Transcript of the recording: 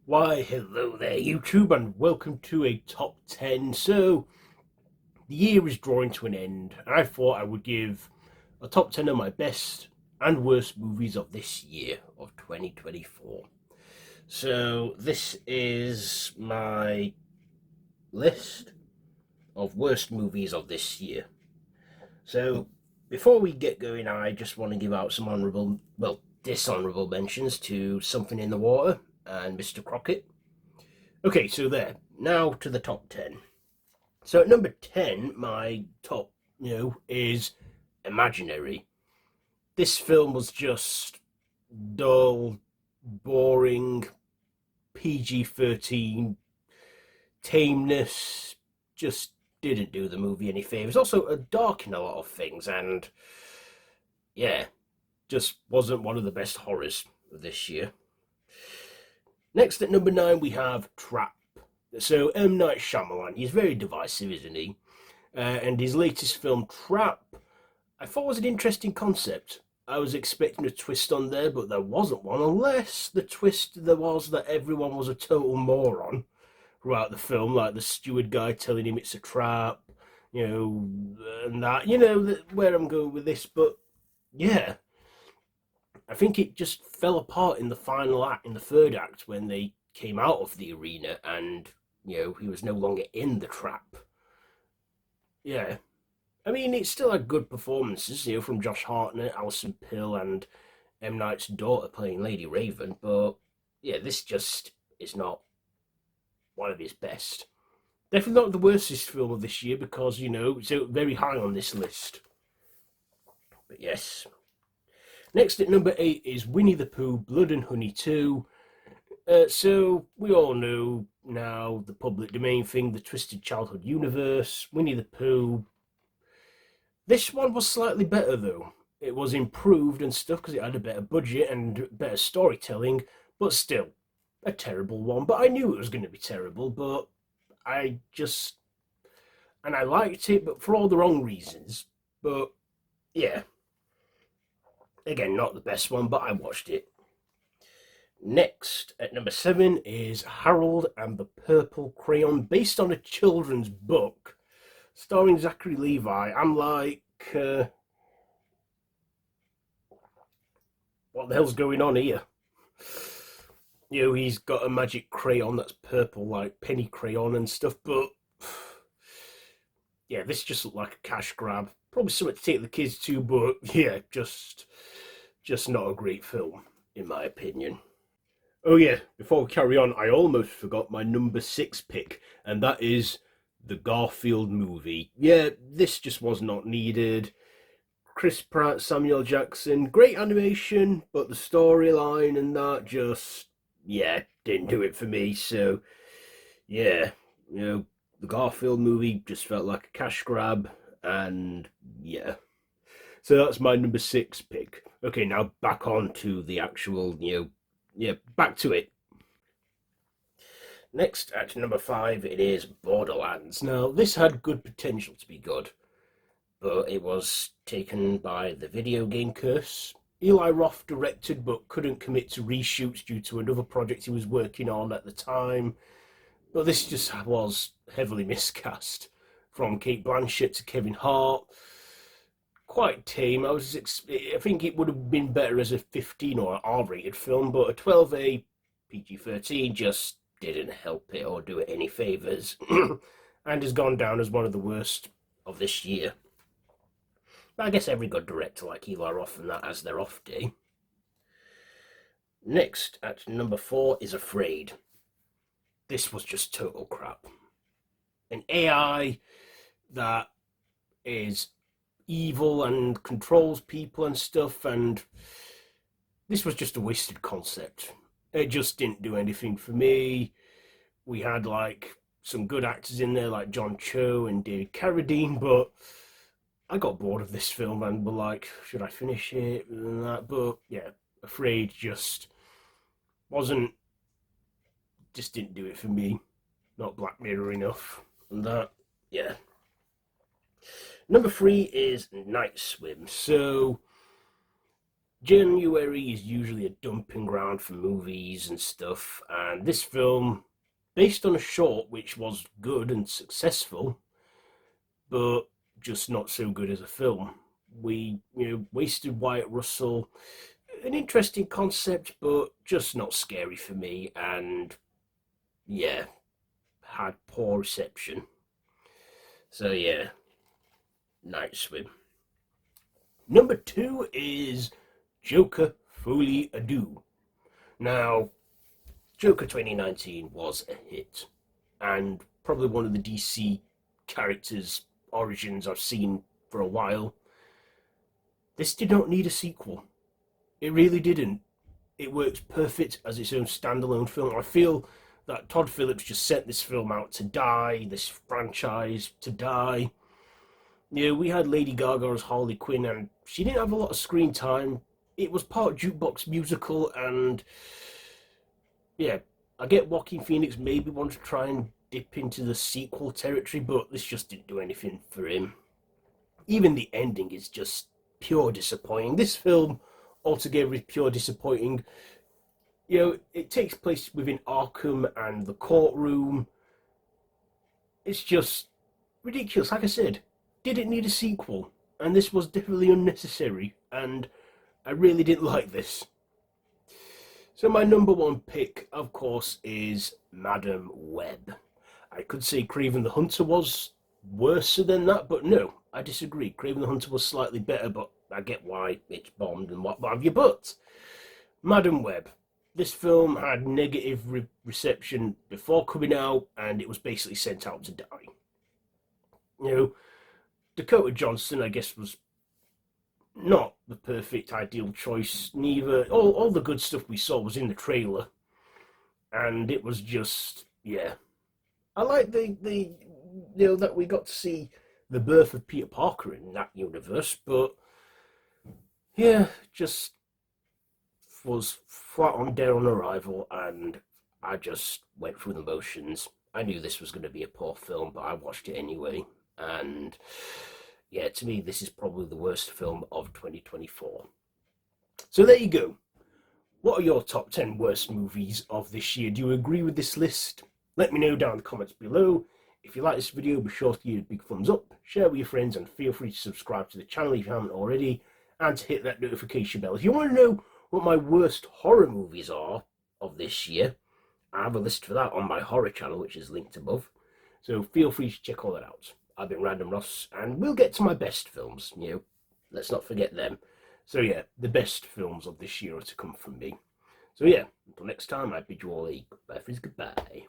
Why, hello there, YouTube, and welcome to a top 10. So, the year is drawing to an end, and I thought I would give a top 10 of my best and worst movies of this year, of 2024. So, this is my list of worst movies of this year. So, before we get going, I just want to give out some dishonorable mentions to Something in the Water and Mr. Crockett. Okay, so there. Now to the top 10. So at number 10, my top, is Imaginary. This film was just dull, boring, PG-13, tameness, just didn't do the movie any favors. Also, dark in a lot of things, and yeah, just wasn't one of the best horrors of this year. Next at number 9, we have Trap. So M. Night Shyamalan, he's very divisive, isn't he? And his latest film, Trap, I thought was an interesting concept. I was expecting a twist on there, but there wasn't one, unless the twist there was that everyone was a total moron throughout the film, like the steward guy telling him it's a trap, and that, where I'm going with this, but yeah. I think it just fell apart in the final act, in the third act, when they came out of the arena and, he was no longer in the trap. Yeah. I mean, it still had good performances, from Josh Hartnett, Alison Pill, and M. Night's daughter playing Lady Raven, but yeah, this just is not one of his best. Definitely not the worstest film of this year because, it's very high on this list. But yes. Next at number 8 is Winnie the Pooh, Blood and Honey 2. So, we all know now the public domain thing, the Twisted Childhood universe, Winnie the Pooh. This one was slightly better though. It was improved and stuff because it had a better budget and better storytelling, but still, a terrible one. But I knew it was going to be terrible, but I just. And I liked it, but for all the wrong reasons. But, yeah. Again, not the best one, but I watched it. Next, at number 7, is Harold and the Purple Crayon, based on a children's book, starring Zachary Levi. I'm like, what the hell's going on here? He's got a magic crayon that's purple, like penny crayon and stuff, but yeah, this just looked like a cash grab. Probably something to take the kids to, but yeah, just not a great film, in my opinion. Oh yeah, before we carry on, I almost forgot my number 6 pick, and that is the Garfield movie. Yeah, this just was not needed. Chris Pratt, Samuel Jackson, great animation, but the storyline and that just, yeah, didn't do it for me. So, yeah, the Garfield movie just felt like a cash grab, and yeah. So that's my number 6 pick. Okay, now back on to the actual, back to it. Next, at number 5, it is Borderlands. Now, this had good potential to be good, but it was taken by the video game curse. Eli Roth directed but couldn't commit to reshoots due to another project he was working on at the time. But this just was heavily miscast. From Kate Blanchett to Kevin Hart. Quite tame. I think it would have been better as a 15 or R-rated film, but a 12A PG-13 just didn't help it or do it any favors, and has gone down as one of the worst of this year. But I guess every good director like Eli Roth and that has their off day. Next, at number 4, is Afraid. This was just total crap. An AI that is evil and controls people and stuff, and this was just a wasted concept. It just didn't do anything for me. We had like some good actors in there like John Cho and David Carradine, but I got bored of this film and were like, should I finish it and that? But yeah, Afraid just didn't do it for me. Not Black Mirror enough. And that, yeah. Number 3 is Night Swim. So January is usually a dumping ground for movies and stuff, and this film, based on a short which was good and successful, but just not so good as a film. We, wasted Wyatt Russell, an interesting concept, but just not scary for me, and yeah, had poor reception. So yeah, Night Swim. Number two is Joker Folie à Deux. Now, Joker 2019 was a hit, and probably one of the DC characters' origins I've seen for a while. This did not need a sequel. It really didn't. It works perfect as its own standalone film. I feel that Todd Phillips just sent this film out to die, this franchise to die. We had Lady Gaga as Harley Quinn, and she didn't have a lot of screen time. It was part jukebox musical, and yeah, I get Joaquin Phoenix maybe wants to try and dip into the sequel territory, but this just didn't do anything for him. Even the ending is just pure disappointing. This film altogether is pure disappointing. It takes place within Arkham and the courtroom. It's just ridiculous. Like I said, didn't need a sequel, and this was definitely unnecessary, and I really didn't like this. So my number one pick, of course, is Madame Web. I could say Kraven the Hunter was worse than that, but no, I disagree. Kraven the Hunter was slightly better, but I get why it's bombed and what have you. But Madame Web, this film had negative reception before coming out, and it was basically sent out to die. Dakota Johnson, I guess, was not the perfect ideal choice. Neither all the good stuff we saw was in the trailer, and it was just I like the that we got to see the birth of Peter Parker in that universe, but just was flat on dead on arrival, and I just went through the motions. I knew this was going to be a poor film, but I watched it anyway, and to me, this is probably the worst film of 2024. So there you go. What are your top 10 worst movies of this year? Do you agree with this list? Let me know down in the comments below. If you like this video, be sure to give it a big thumbs up, share with your friends, and feel free to subscribe to the channel if you haven't already, and to hit that notification bell. If you want to know what my worst horror movies are of this year, I have a list for that on my horror channel, which is linked above. So feel free to check all that out. I've been Random Ross, and we'll get to my best films. Let's not forget them. So the best films of this year are to come from me. So until next time, I bid you all a goodbye.